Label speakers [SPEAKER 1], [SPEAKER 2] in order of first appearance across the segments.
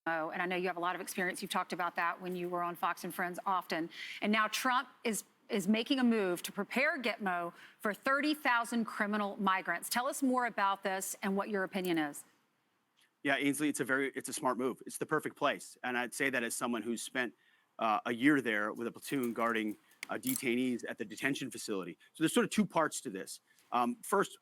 [SPEAKER 1] And I know you have a lot of experience. You've talked about that when you were on Fox and Friends often. And now Trump is making a move to prepare Gitmo for 30,000 criminal migrants. Tell us more about this and what your opinion is.
[SPEAKER 2] Yeah, Ainsley, it's a smart move. It's the perfect place. And I'd say that as someone who's spent a year there with a platoon guarding detainees at the detention facility. So there's sort of two parts to this. First,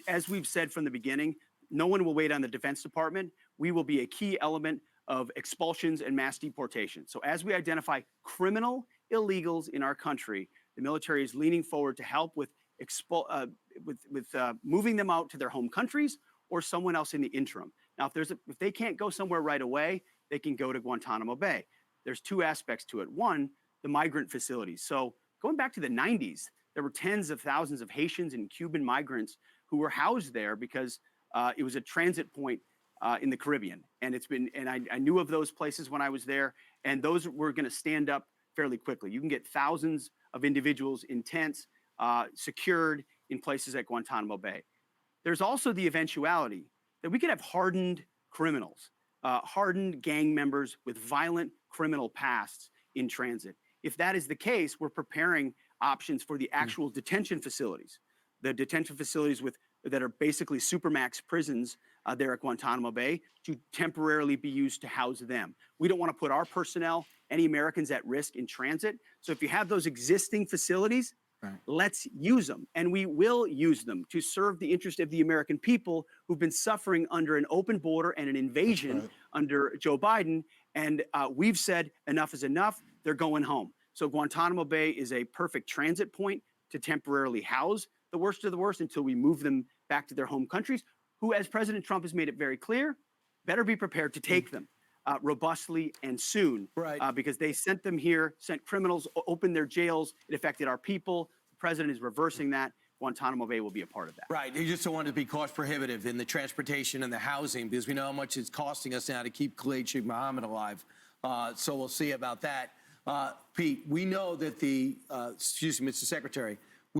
[SPEAKER 2] as we've said from the beginning, no one will wait on the Defense Department. We will be a key element of expulsions and mass deportation. So as we identify criminal illegals in our country, the military is leaning forward to help with moving them out to their home countries or someone else in the interim. Now, if they can't go somewhere right away, they can go to Guantánamo Bay. There's two aspects to it. One, the migrant facilities. So going back to the 90s, there were tens of thousands of Haitians and Cuban migrants who were housed there because it was a transit point in the Caribbean. And I knew of those places when I was there, and those were going to stand up fairly quickly. You can get thousands of individuals in tents, secured in places like Guantánamo Bay. There's also the eventuality that we could have hardened criminals, hardened gang members with violent criminal pasts in transit. If that is the case, we're preparing options for the actual detention facilities, the detention facilities that are basically supermax prisons there at Guantánamo Bay, to temporarily be used to house them. We don't want to put our personnel, any Americans, at risk in transit. So if you have those existing facilities, let's use them. And we will use them to serve the interest of the American people who've been suffering under an open border and an invasion under Joe Biden. And we've said enough is enough. They're going home. So Guantánamo Bay is a perfect transit point to temporarily house the worst of the worst until we move them back to their home countries, who, as President Trump has made it very clear, better be prepared to take them robustly and soon, because they sent them here, sent criminals, opened their jails. It affected our people. The president is reversing that. Guantánamo Bay will be a part of that.
[SPEAKER 3] Right. You just don't want it to be cost prohibitive in the transportation and the housing, because we know how much it's costing us now to keep Khalid Sheikh Mohammed alive. So we'll see about that. Pete, we know that Mr. Secretary,